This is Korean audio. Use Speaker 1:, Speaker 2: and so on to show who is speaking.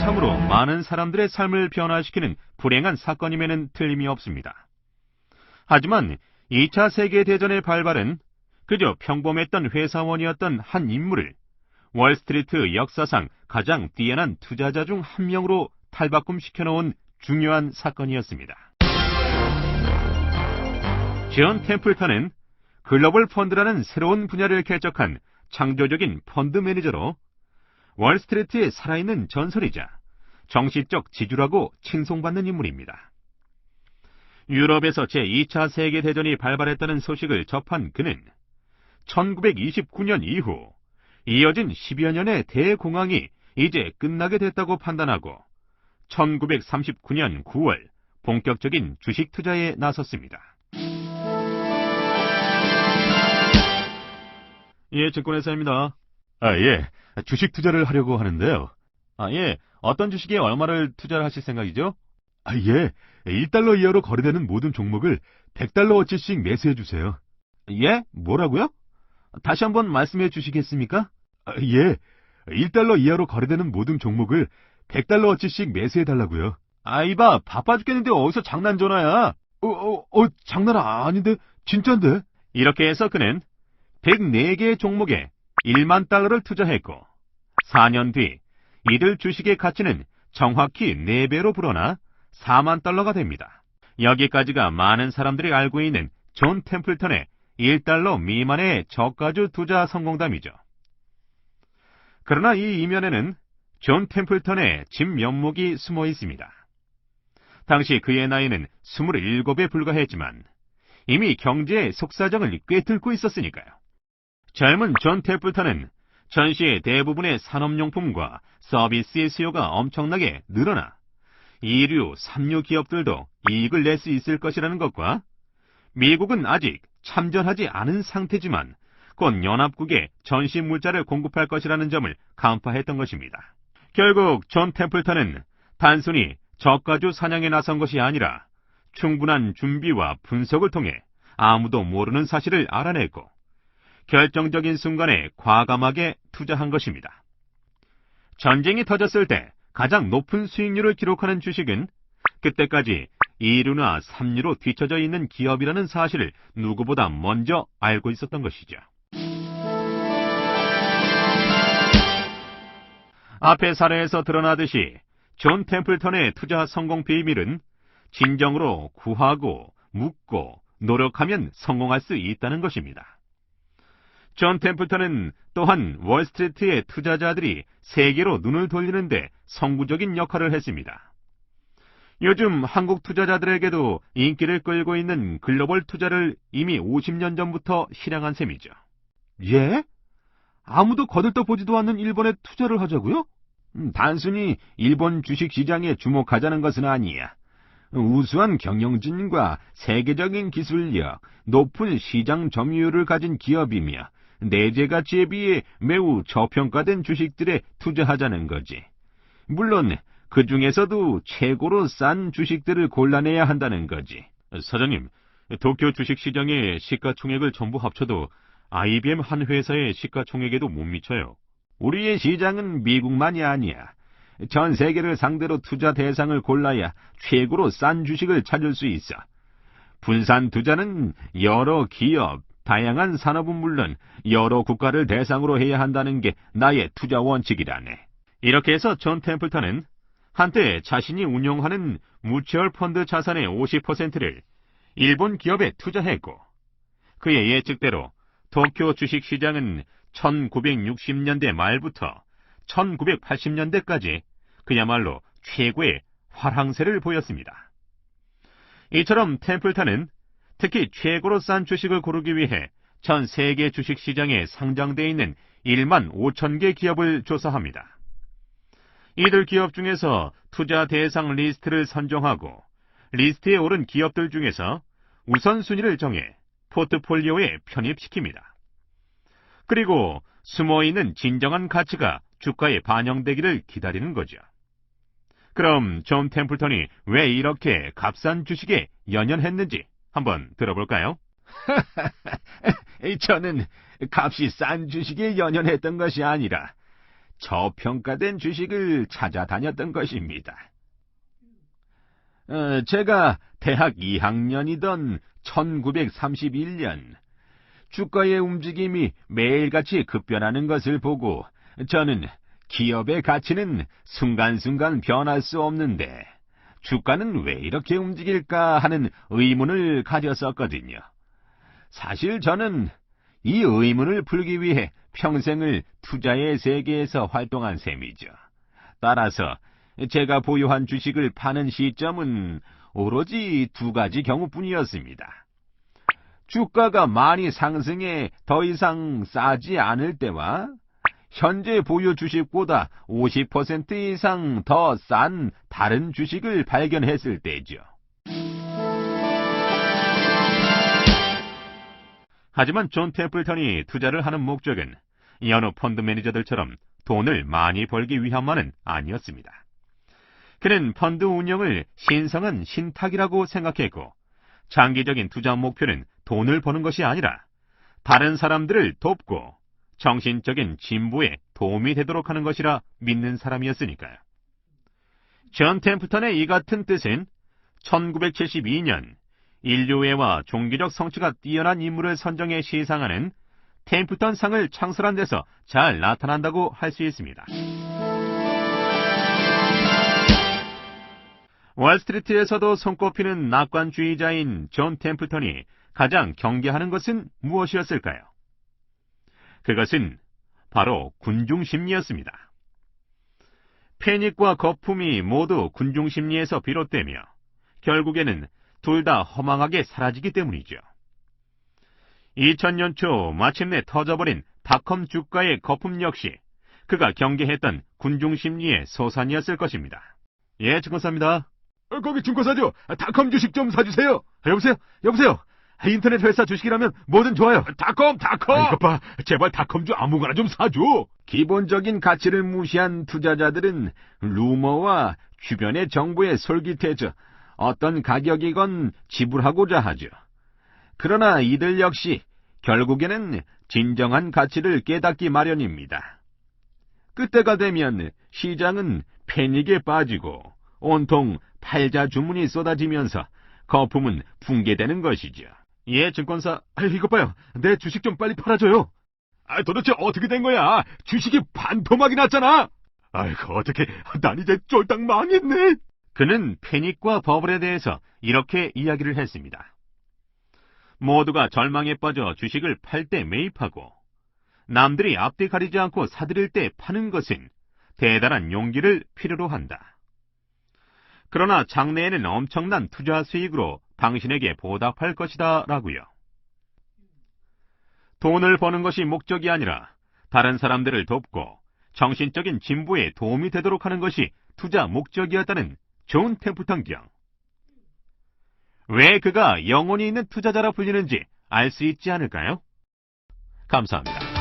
Speaker 1: 참으로 많은 사람들의 삶을 변화시키는 불행한 사건임에는 틀림이 없습니다. 하지만 2차 세계대전의 발발은 그저 평범했던 회사원이었던 한 인물을 월스트리트 역사상 가장 뛰어난 투자자 중 한 명으로 탈바꿈시켜놓은 중요한 사건이었습니다. 존 템플턴은 글로벌 펀드라는 새로운 분야를 개척한 창조적인 펀드 매니저로 월스트리트의 살아있는 전설이자 정치적 지주라고 칭송받는 인물입니다. 유럽에서 제2차 세계대전이 발발했다는 소식을 접한 그는 1929년 이후 이어진 10여 년의 대공황이 이제 끝나게 됐다고 판단하고 1939년 9월 본격적인 주식 투자에 나섰습니다. 예, 증권회사입니다. 예, 주식 투자를 하려고 하는데요. 예, 어떤 주식에 얼마를 투자를 하실 생각이죠? 예, 1달러 이하로 거래되는 모든 종목을 100달러어치씩 매수해 주세요. 예? 뭐라고요? 다시 한번 말씀해 주시겠습니까? 예, 1달러 이하로 거래되는 모든 종목을 100달러어치씩 매수해 달라고요. 이봐, 바빠 죽겠는데 어디서 장난 전화야? 장난 아닌데? 진짠데? 이렇게 해서 그는 104개의 종목에 1만 달러를 투자했고 4년 뒤 이들 주식의 가치는 정확히 4배로 불어나 4만 달러가 됩니다. 여기까지가 많은 사람들이 알고 있는 존 템플턴의 1달러 미만의 저가주 투자 성공담이죠. 그러나 이 이면에는 존 템플턴의 진면목이 숨어 있습니다. 당시 그의 나이는 27에 불과했지만 이미 경제의 속사정을 꿰뚫고 있었으니까요. 젊은 존 템플턴은 전시의 대부분의 산업용품과 서비스의 수요가 엄청나게 늘어나 2류, 3류 기업들도 이익을 낼 수 있을 것이라는 것과 미국은 아직 참전하지 않은 상태지만 곧 연합국에 전시 물자를 공급할 것이라는 점을 간파했던 것입니다. 결국 존 템플턴은 단순히 저가주 사냥에 나선 것이 아니라 충분한 준비와 분석을 통해 아무도 모르는 사실을 알아냈고 결정적인 순간에 과감하게 투자한 것입니다. 전쟁이 터졌을 때 가장 높은 수익률을 기록하는 주식은 그때까지 2류나 3류로 뒤처져 있는 기업이라는 사실을 누구보다 먼저 알고 있었던 것이죠. 앞의 사례에서 드러나듯이 존 템플턴의 투자 성공 비밀은 진정으로 구하고 묻고 노력하면 성공할 수 있다는 것입니다. 존 템플턴은 또한 월스트리트의 투자자들이 세계로 눈을 돌리는데 선구적인 역할을 했습니다. 요즘 한국 투자자들에게도 인기를 끌고 있는 글로벌 투자를 이미 50년 전부터 실행한 셈이죠. 예? 아무도 거들떠보지도 않는 일본에 투자를 하자고요? 단순히 일본 주식시장에 주목하자는 것은 아니야. 우수한 경영진과 세계적인 기술력, 높은 시장 점유율을 가진 기업이며 내재 가치에 비해 매우 저평가된 주식들에 투자하자는 거지. 물론 그 중에서도 최고로 싼 주식들을 골라내야 한다는 거지. 사장님, 도쿄 주식시장의 시가총액을 전부 합쳐도 IBM 한 회사의 시가총액에도 못 미쳐요. 우리의 시장은 미국만이 아니야. 전 세계를 상대로 투자 대상을 골라야 최고로 싼 주식을 찾을 수 있어. 분산 투자는 여러 기업, 다양한 산업은 물론 여러 국가를 대상으로 해야 한다는 게 나의 투자 원칙이라네. 이렇게 해서 존 템플턴은 한때 자신이 운영하는 뮤추얼 펀드 자산의 50%를 일본 기업에 투자했고 그의 예측대로 도쿄 주식시장은 1960년대 말부터 1980년대까지 그야말로 최고의 활황세를 보였습니다. 이처럼 템플턴은 특히 최고로 싼 주식을 고르기 위해 전 세계 주식시장에 상장되어 있는 1만 5천 개 기업을 조사합니다. 이들 기업 중에서 투자 대상 리스트를 선정하고 리스트에 오른 기업들 중에서 우선순위를 정해 포트폴리오에 편입시킵니다. 그리고 숨어있는 진정한 가치가 주가에 반영되기를 기다리는 거죠. 그럼 존 템플턴이 왜 이렇게 값싼 주식에 연연했는지 한번 들어볼까요? 저는 값이 싼 주식에 연연했던 것이 아니라 저평가된 주식을 찾아다녔던 것입니다. 제가 대학 2학년이던 1931년, 주가의 움직임이 매일같이 급변하는 것을 보고 저는 기업의 가치는 순간순간 변할 수 없는데 주가는 왜 이렇게 움직일까 하는 의문을 가졌었거든요. 사실 저는 이 의문을 풀기 위해 평생을 투자의 세계에서 활동한 셈이죠. 따라서 제가 보유한 주식을 파는 시점은 오로지 두 가지 경우뿐이었습니다. 주가가 많이 상승해 더 이상 싸지 않을 때와 현재 보유 주식보다 50% 이상 더 싼 다른 주식을 발견했을 때죠. 하지만 존 템플턴이 투자를 하는 목적은 여느 펀드 매니저들처럼 돈을 많이 벌기 위함만은 아니었습니다. 그는 펀드 운영을 신성한 신탁이라고 생각했고, 장기적인 투자 목표는 돈을 버는 것이 아니라 다른 사람들을 돕고 정신적인 진보에 도움이 되도록 하는 것이라 믿는 사람이었으니까요. 존 템플턴의 이 같은 뜻은 1972년 인류애와 종교적 성취가 뛰어난 인물을 선정해 시상하는 템플턴 상을 창설한 데서 잘 나타난다고 할 수 있습니다. 월스트리트에서도 손꼽히는 낙관주의자인 존 템플턴이 가장 경계하는 것은 무엇이었을까요? 그것은 바로 군중심리였습니다. 패닉과 거품이 모두 군중심리에서 비롯되며 결국에는 둘 다 허망하게 사라지기 때문이죠. 2000년 초 마침내 터져버린 닷컴 주가의 거품 역시 그가 경계했던 군중심리의 소산이었을 것입니다. 예, 증권사입니다.
Speaker 2: 거기 증권사죠. 닷컴 주식 좀 사주세요. 여보세요. 인터넷 회사 주식이라면 뭐든 좋아요. 닷컴. 이것 봐, 제발 닷컴주 아무거나 좀 사줘.
Speaker 1: 기본적인 가치를 무시한 투자자들은 루머와 주변의 정보에 솔깃해져 어떤 가격이건 지불하고자 하죠. 그러나 이들 역시 결국에는 진정한 가치를 깨닫기 마련입니다. 그때가 되면 시장은 패닉에 빠지고 온통 팔자 주문이 쏟아지면서 거품은 붕괴되는 것이죠. 예, 증권사.
Speaker 2: 이것 봐요. 내 주식 좀 빨리 팔아줘요. 도대체 어떻게 된 거야? 주식이 반토막이 났잖아. 아이고, 어떻게, 난 이제 쫄딱 망했네.
Speaker 1: 그는 패닉과 버블에 대해서 이렇게 이야기를 했습니다. 모두가 절망에 빠져 주식을 팔 때 매입하고 남들이 앞뒤 가리지 않고 사들일 때 파는 것은 대단한 용기를 필요로 한다. 그러나 장래에는 엄청난 투자 수익으로 당신에게 보답할 것이다 라고요. 돈을 버는 것이 목적이 아니라 다른 사람들을 돕고 정신적인 진보에 도움이 되도록 하는 것이 투자 목적이었다는 존 템플턴 경. 왜 그가 영혼이 있는 투자자라 불리는지 알 수 있지 않을까요? 감사합니다.